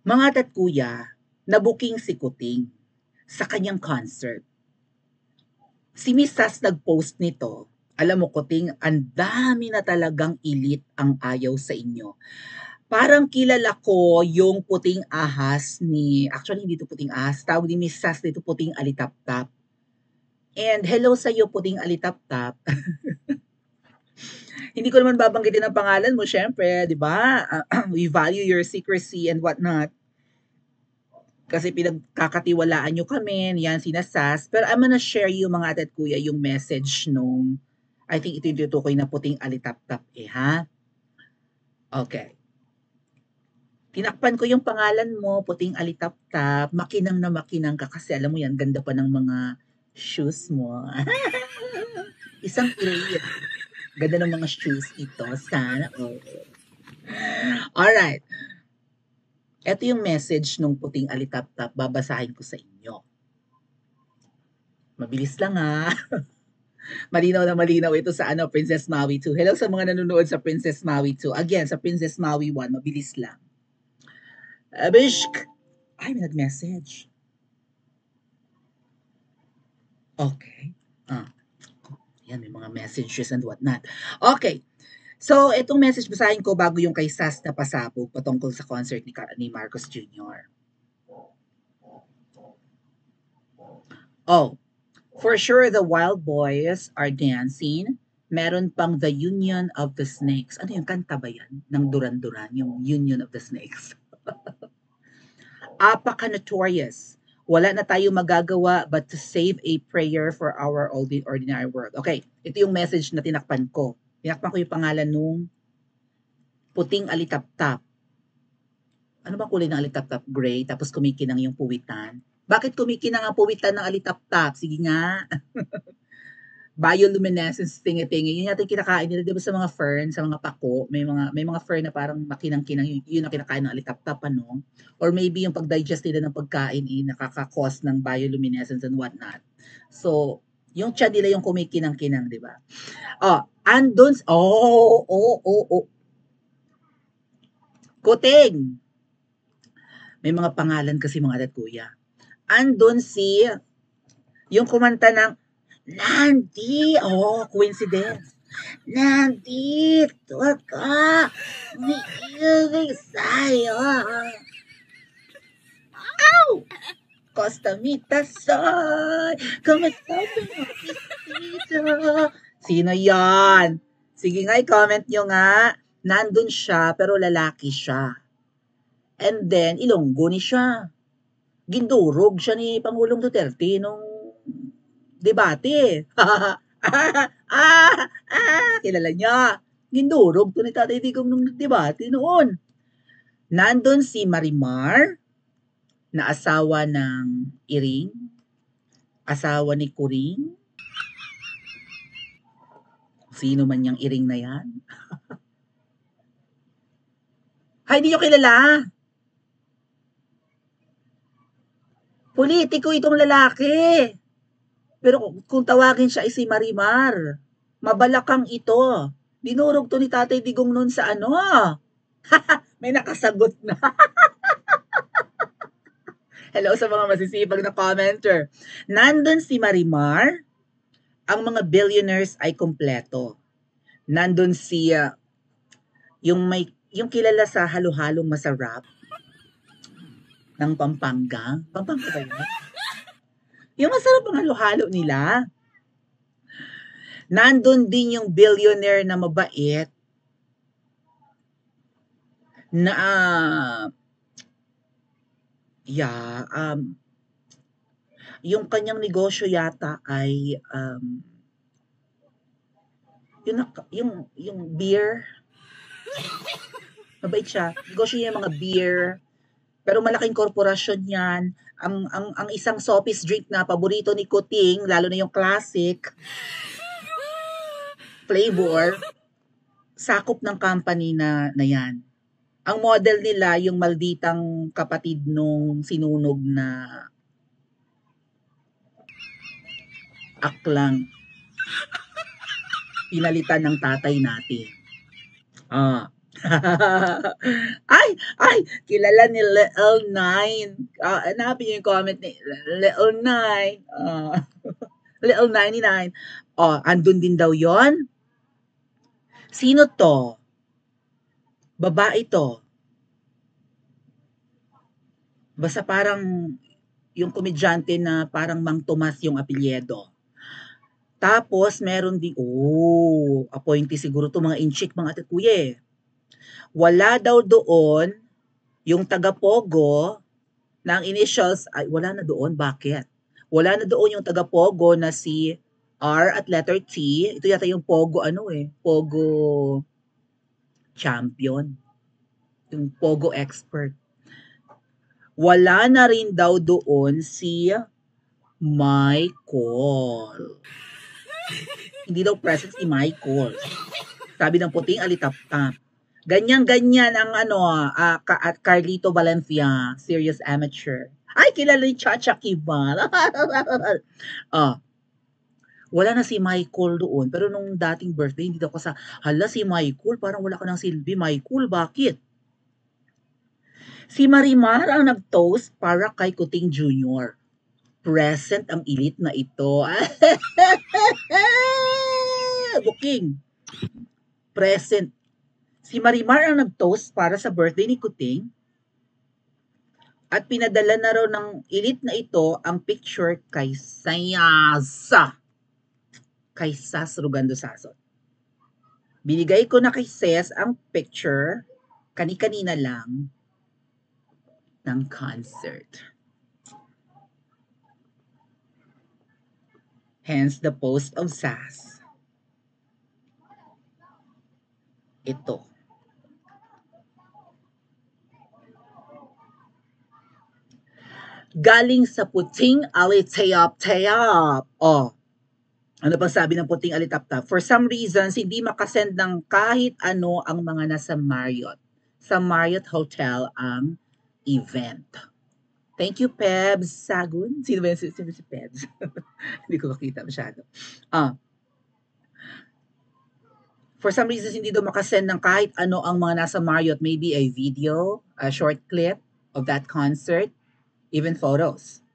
Mga tat kuya, nabuking si Kuting sa kanyang concert. Si Miss Sas nag-post nito. Alam mo, Kuting, ang dami na talagang elite ang ayaw sa inyo. Parang kilala ko yung puting ahas actually hindi to puting ahas, tawag ni Miss Sas dito puting alitap-tap. And hello sa iyo puting alitap-tap. Hindi ko naman babanggitin ang pangalan mo, syempre, di ba? We value your secrecy and whatnot. Kasi pinagkakatiwalaan nyo kami, yan, sinasas. Pero I'm gonna share you mga atat kuya yung message nung, I think ito yung tutukoy na puting alitap-tap ha? Okay. Tinakpan ko yung pangalan mo, puting alitap-tap, makinang na makinang ka kasi alam mo yan, ganda pa ng mga shoes mo. Isang elite. Ganda ng mga shoes ito. Sana. Oh. Alright. Ito yung message nung puting alitap-tap. Babasahin ko sa inyo. Mabilis lang ha. Malinaw na malinaw ito sa Princess Maui 2. Hello sa mga nanonood sa Princess Maui 2. Again, sa Princess Maui 1, mabilis lang. Abishk! Ay, may nag-message. Okay. Yan, may mga messages and whatnot. Okay. So, itong message basahin ko bago yung kay Sas na pasabog patungkol sa concert ni Marcos Jr. Oh, for sure the Wild Boys are dancing. Meron pang The Union of the Snakes. Ano yung kanta ba yan? Ng Duran-Duran, yung Union of the Snakes. Apaka-notorious. Wala na tayo magagawa but to save a prayer for our ordinary world. Okay, ito yung message na tinakpan ko. Tinakpan ko yung pangalan nung puting alitap-tap. Ano ba kulay ng alitap-tap? Gray, tapos kumikinang yung puwitan. Bakit kumikinang ang puwitan ng alitap-tap? Sige nga. Bioluminescence tingi-tingi. Yun yata yung kinakain nila, di ba sa mga fern, sa mga pako, may mga fern na parang makinang-kinang, yun ang kinakain ng alitap-tap, ano? Or maybe yung pag-digest nila ng pagkain, nakaka-cause ng bioluminescence and whatnot. So, yung tiyan nila yung kumikinang-kinang, di ba? Andun, Kuting! May mga pangalan kasi mga adat kuya. Andun yung kumanta ng coincidence. Nandito ka, umiibig sa'yo. Ow! Costamita soy, kumasabi mo dito. Sino yan? Sige nga, i-comment nyo nga. Nandun siya, pero lalaki siya. And then, Ilonggo ni siya. Gindurog siya ni Pangulong Duterte nung debate. Kilala niya. Gindurog to ni Tatay Digong nung debate noon. Nandun si Marimar, na asawa ng Iring, asawa ni Kuring. Sino man yung Iring na yan? Ay, di nyo kilala. Politiko itong lalaki. Pero kung tawagin siya ay si Marimar, mabalakang ito. Dinurog to ni Tatay Digong noon sa ano. May nakasagot na. Hello sa mga masisipag na commenter. Nandun si Marimar, ang mga billionaires ay kompleto. Nandun si yung kilala sa halo-halong masarap ng Pampanga. Pampanga ba yun? Yung masarap ang halo-halo nila. Nandun din yung billionaire na mabait na yung kanyang negosyo yata ay yung beer. Mabait siya. Negosyo niya yung mga beer. Pero malaking korporasyon yan. Ang isang Sophie's drink na paborito ni Kuting, lalo na yung classic flavor, sakop ng company na yan. Ang model nila, yung malditang kapatid nung sinunog na aklang pinalitan ng tatay natin. Ay, kilala ni Little Nine. Hanapin niyo yung comment ni Little Nine. Little 99. Andun din daw yon. Sino to? Babae to. Basta parang yung komedyante na parang Mang Tomas yung apelyido. Tapos meron din, appointee siguro to mga inchik mga ate kuya eh. Wala daw doon yung taga-Pogo na ang initials, ay wala na doon, bakit? Wala na doon yung taga-Pogo na si R at letter T. Ito yata yung Pogo Pogo champion. Yung Pogo expert. Wala na rin daw doon si Michael. Hindi daw present si Michael. Sabi ng puting alitap-tap. Ganyan-ganyan ang at Carlito Valencia, serious amateur. Ay, kilala ni Chacha Kival. Wala na si Michael doon. Pero nung dating birthday, hindi daw ko hala si Michael, parang wala ka ng silbi. Michael, bakit? Si Marimar ang nag-toast para kay Kuting Jr. Present ang elite na ito. Booking. Present. Si Marimar ang nag-toast para sa birthday ni Kuting. At pinadala na raw ng elite na ito ang picture kay Sayas. Kay Sas Rugando Sasot. Binigay ko na kay Sayas ang picture kani-kanina lang ng concert. Hence the post of Sas. Ito. Galing sa puting alitayap-tayap. Ano pang sabi ng puting alitap-tap? For some reasons, hindi makasend ng kahit ano ang mga nasa Marriott. Sa Marriott Hotel ang event. Thank you, Pebs Sagun. Sino ba si Pebs? Hindi ko makita masyado. For some reasons, hindi daw makasend ng kahit ano ang mga nasa Marriott. Maybe a video, a short clip of that concert, even photos.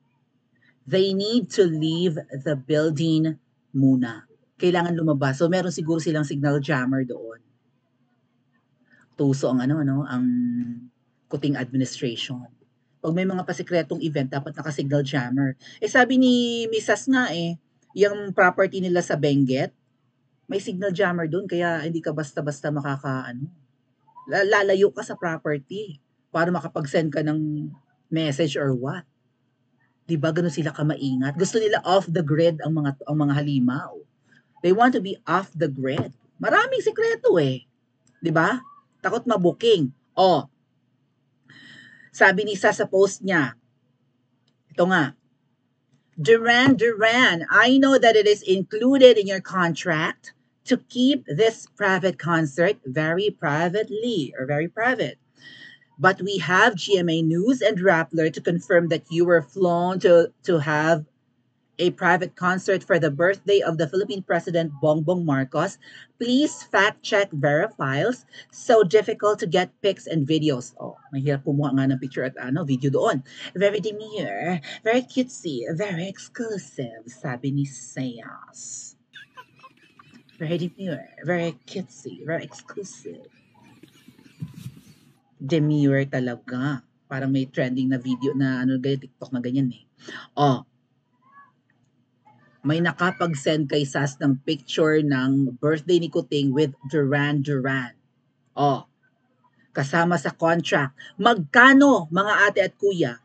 They need to leave the building muna. Kailangan lumabas. So, meron siguro silang signal jammer doon. Tuso ang ang Kuting administration. Pag may mga pasikretong event, dapat naka-signal jammer. Sabi ni Mrs. nga yung property nila sa Benguet, may signal jammer doon, kaya hindi ka basta-basta lalayo ka sa property para makapag-send ka ng message or what. Diba ganun sila kamaingat? Gusto nila off the grid ang mga halimaw. They want to be off the grid. Maraming sikreto Diba? Takot mabuking. Sabi ni Sa post niya, ito nga, Duran, I know that it is included in your contract to keep this private concert very privately or very private. But we have GMA News and Rappler to confirm that you were flown to have a private concert for the birthday of the Philippine President Bongbong Marcos. Please fact-check verifiles. So difficult to get pics and videos. Mahirap kumuha nga ng picture at video doon. Very demure, very cutesy, very exclusive, sabi ni Sayas. Very demure, very cutesy, very exclusive. Demure talaga. Parang may trending na video na ganyan, TikTok na ganyan may nakapag-send kay Sas ng picture ng birthday ni Kuting with Duran. Kasama sa contract. Magkano, mga ate at kuya,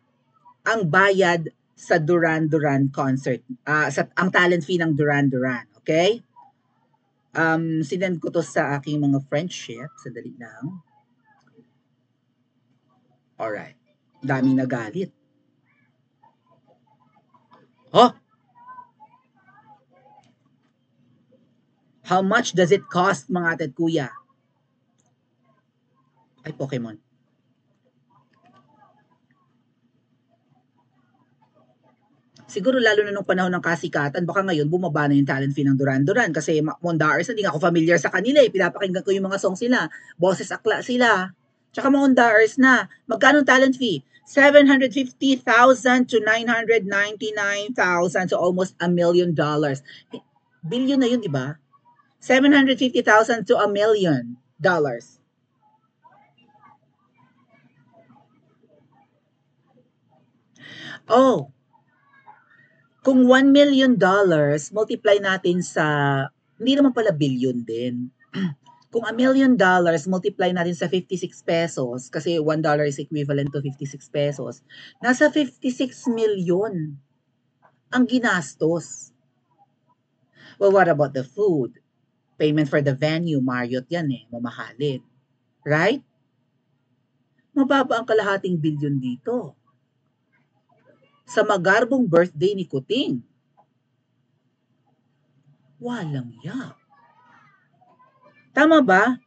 ang bayad sa Duran concert? Ang talent fee ng Duran. Okay? Sinend ko to sa aking mga friendship. Sandali lang. Alright. Daming nagalit. How much does it cost, mga ate at kuya? Ay, Pokemon. Siguro lalo na nung panahon ng kasikatan, baka ngayon bumaba na yung talent fee ng Duran Duran kasi Mondaars, hindi nga ako familiar sa kanila eh. Pinapakinggan ko yung mga song sila. Boses akla sila. Tsaka Mondaars na. Magkano talent fee? 750,000 to 999,000, so almost $1 million. Billion na yun, di ba? 750,000 to $1 million. Oh, kung $1 million, multiply natin sa, hindi naman pala billion din. Kung $1 million, multiply natin sa 56 pesos, kasi $1 is equivalent to 56 pesos, nasa 56 million ang ginastos. Well, what about the food? Payment for the venue, Marriott yan eh, mamahalin. Right? Mababa ang kalahating bilyon dito. Sa magarbong birthday ni Kuting. Walang ya. Tama ba?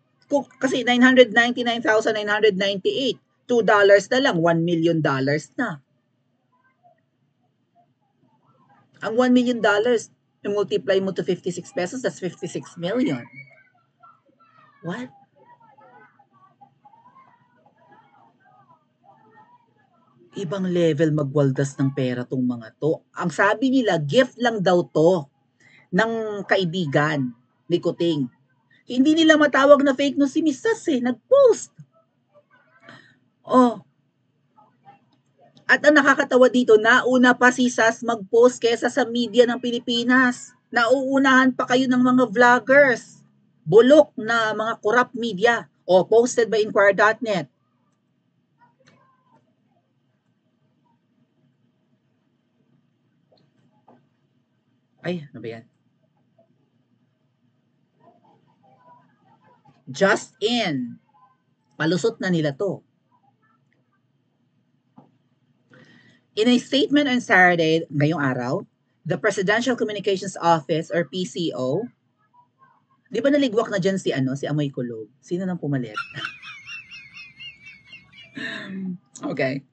Kasi 999,998. $2 na lang, $1 million na. Ang $1 million, multiply mo to 56 pesos, that's 56 million. What? Ibang level magwaldas ng pera tong mga to. Ang sabi nila, gift lang daw to ng kaibigan ni Kuting. Hindi nila matawag na fake news si Miss Sas eh, nag-post. Oh. At ang nakakatawa dito, nauna pa si Sas mag-post kesa sa media ng Pilipinas. Nauunahan pa kayo ng mga vloggers. Bulok na mga corrupt media. O, posted by Inquirer.net. Ay, ano ba yan? Just in. Palusot na nila to. In a statement on Saturday, ngayong araw, the Presidential Communications Office or PCO, di ba naligwak na dyan si Amoy Kulog? Sino nang pumalit? Okay.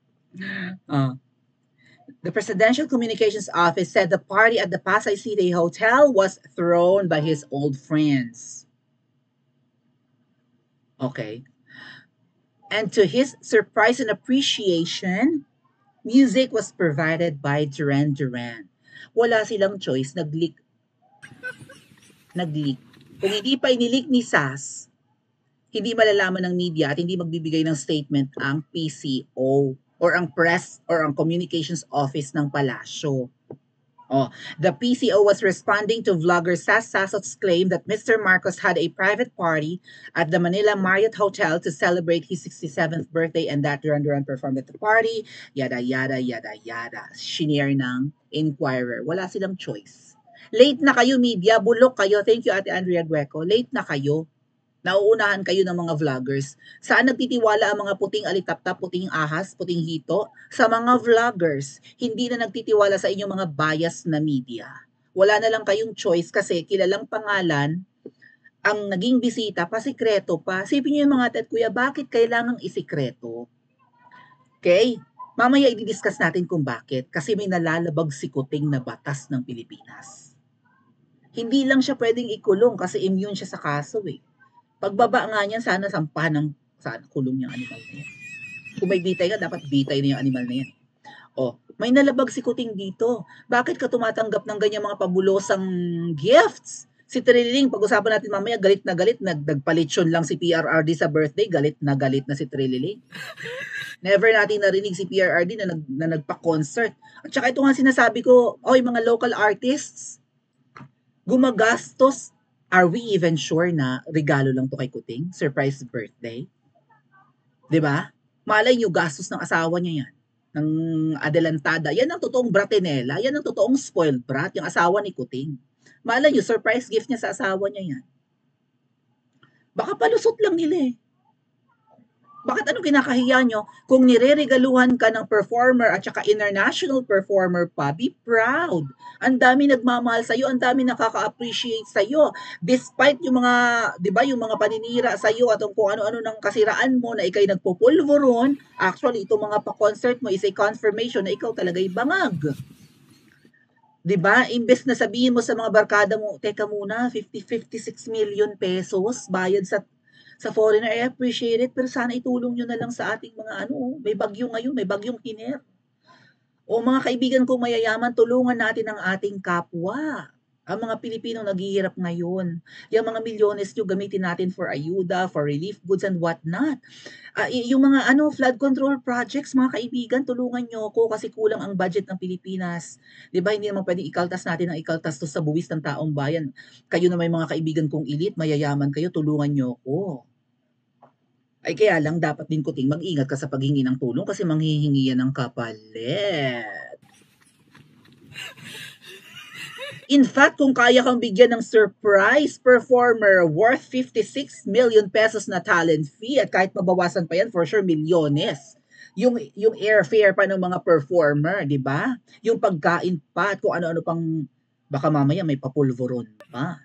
The Presidential Communications Office said the party at the Pasay City Hotel was thrown by his old friends. Okay. And to his surprise and appreciation, music was provided by Duran Duran. Wala silang choice, nag-leak. Kung hindi pa inileak ni Sas, hindi malalaman ng media at hindi magbibigay ng statement ang PCO or ang press or ang communications office ng palasyo. The PCO was responding to vlogger Sas Sasot's claim that Mr. Marcos had a private party at the Manila Marriott Hotel to celebrate his 67th birthday and that Duran Duran performed at the party, yada yada yada yada. Shinare ng Inquirer. Wala silang choice. Late na kayo media, bulok kayo. Thank you Ate Andrea Gueco. Late na kayo. Nauunahan kayo ng mga vloggers. Saan nagtitiwala ang mga puting alitaptap, puting ahas, puting hito? Sa mga vloggers. Hindi na nagtitiwala sa inyong mga bias na media. Wala na lang kayong choice kasi kilalang pangalan ang naging bisita, pasikreto pa. Sipin niyo yung mga tet, kuya, bakit kailangang isikreto? Okay? Mamaya i-discuss natin kung bakit. Kasi may nalalabag si Kuting na batas ng Pilipinas. Hindi lang siya pwedeng ikulong kasi immune siya sa kaso eh. Pagbaba nga niyan, sana sampahan ng kulong yung animal na yan. Kung may bitay ka, dapat bitay na yung animal na yan. May nalabag si Kuting dito. Bakit ka tumatanggap ng ganyan mga pabulosang gifts? Si Trililing, pag-usapan natin mamaya, galit na galit. Nagpalitsyon lang si PRRD sa birthday, galit na si Trililing. Never natin narinig si PRRD na nagpa-concert. At saka ito nga sinasabi ko, yung mga local artists, gumagastos. Are we even sure na regalo lang to kay Kuting? Surprise birthday? 'Di ba? Malay nyo, gastos ng asawa niya yan. Ng adelantada. Yan ang totoong bratinela. Yan ang totoong spoiled brat. Yung asawa ni Kuting. Malay nyo, surprise gift niya sa asawa niya yan. Baka palusot lang nila eh. Bakit anong kinakahiya nyo? Kung nireregaluhan ka ng performer at saka international performer pa, be proud. Ang dami nagmamahal sa'yo, ang dami nakaka-appreciate sa'yo. Despite yung mga, di ba, yung mga paninira sa'yo at kung ano-ano ng kasiraan mo na ikay nagpupulveron, actually, itong mga pa-concert mo is a confirmation na ikaw talaga'y bangag. 'Di ba? Imbes na sabihin mo sa mga barkada mo, "Teka muna, 56 million pesos bayad sa foreigner, I appreciate it, pero sana itulong niyo na lang sa ating mga ano, may bagyo ngayon, may bagyong Kenneth. O mga kaibigan kong mayayaman, tulungan natin ang ating kapwa. Ang mga Pilipinong naghihirap ngayon. Yung mga milyones nyo gamitin natin for ayuda, for relief goods and what not. Yung mga ano, flood control projects, mga kaibigan, tulungan nyo ako kasi kulang ang budget ng Pilipinas. 'Di ba? Hindi naman pwedeng ikaltas natin ang ikaltas to sa buwis ng taong bayan. Kayo na may mga kaibigan kong elite, mayayaman kayo, tulungan nyo ako. Ay kaya lang dapat din kuting mag-ingat ka sa paghingi ng tulong kasi manghihingi yan ng kapalit. In fact, kung kaya kang bigyan ng surprise performer worth 56 million pesos na talent fee at kahit mabawasan pa yan, for sure, milyones. Yung airfare pa ng mga performer, di ba? Yung pagkain pa at kung ano-ano pang, baka mamaya may papulvoron pa.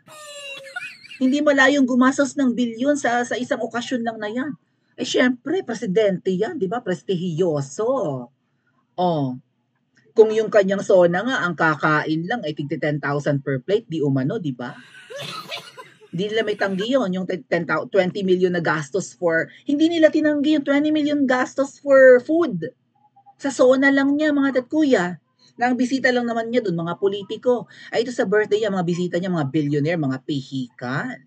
Hindi malayong gumastos ng bilyon sa isang okasyon lang na yan. Eh, syempre, presidente yan, di ba? Prestihiyoso. Oh, kung yung kanyang sona nga, ang kakain lang ay tigti 10,000 per plate, di umano, di ba? Hindi nila may tanggi yun, yung 20 million na gastos for, hindi nila tinanggi yung 20 million gastos for food. Sa sona lang niya, mga tatkuya. Na ang bisita lang naman niya doon, mga politiko. Ay ito sa birthday niya, mga bisita niya, mga billionaire, mga pihikan.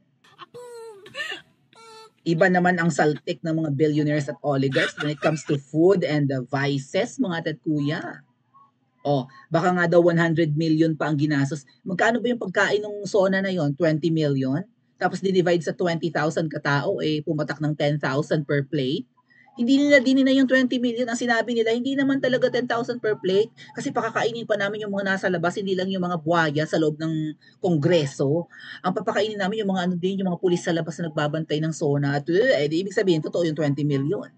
Iba naman ang saltik ng mga billionaires at oligarchs when it comes to food and the vices, mga tatkuya. Oh, baka nga daw 100 million pa ang ginastos. Magkano ba yung pagkain ng SONA na yon? 20 million? Tapos di-divide sa 20,000 katao, eh pumatak ng 10,000 per plate. Hindi nila din na yung 20 million. Ang sinabi nila, hindi naman talaga 10,000 per plate kasi pakakainin pa namin yung mga nasa labas, hindi lang yung mga buhaya sa loob ng kongreso. Ang papakainin namin yung mga ano din, yung mga pulis sa labas na nagbabantay ng SONA. At di ibig sabihin, totoo yung 20 million.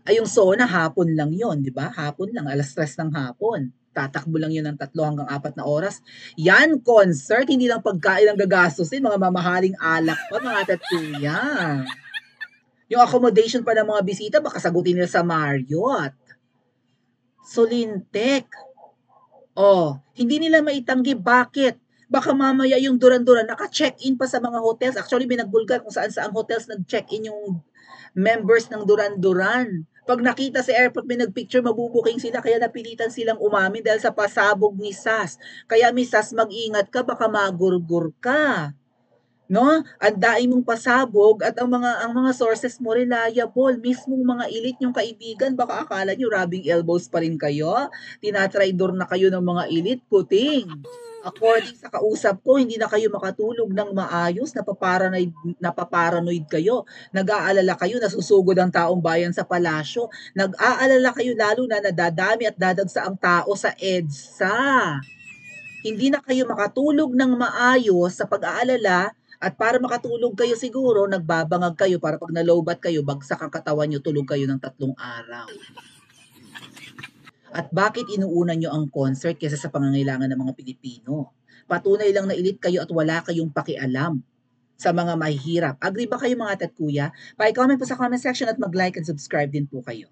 Ay yung SONA hapon lang yon, 'di ba? Hapon lang, 3:00 ng hapon. Tatakbo lang yun ng 3 hanggang 4 na oras. Yan, concert, hindi lang pagkain ang gagastusin, mga mamahaling alak pa, mga tatuya. Yung accommodation pa ng mga bisita, baka sagutin nila sa Marriott. Solintek. Oh, hindi nila maitanggi. Bakit? Baka mamaya yung Duran-Duran, naka-check-in pa sa mga hotels. Actually, binagbulgar kung saan-saan hotels nag-check-in yung members ng Duran-Duran. Pag nakita sa airport may nagpicture, mabubuking sila, kaya napilitan silang umamin dahil sa pasabog ni SAS. Kaya Miss SAS, mag-ingat ka, baka magurgur ka. No? Ang daing mong pasabog at ang mga sources mo reliable, mismong mga elite yung kaibigan, baka akala nyo rubbing elbows pa rin kayo. Tinatraidor na kayo ng mga elite, puting. According sa kausap ko, hindi na kayo makatulog ng maayos, napaparanoid kayo, nag-aalala kayo, nasusugod ang taong bayan sa palasyo, nag-aalala kayo lalo na nadadami at dadagsa ang tao sa EDSA. Hindi na kayo makatulog ng maayos sa pag-aalala at para makatulog kayo siguro, nagbabangag kayo para pag nalobat kayo, bagsak ang katawan nyo, tulog kayo ng 3 araw. At bakit inuuna nyo ang concert kaysa sa pangangailangan ng mga Pilipino? Patunay lang na elite kayo at wala kayong pakialam sa mga mahihirap. Agree ba kayo mga tatkuya? Pa-comment po sa comment section at mag-like and subscribe din po kayo.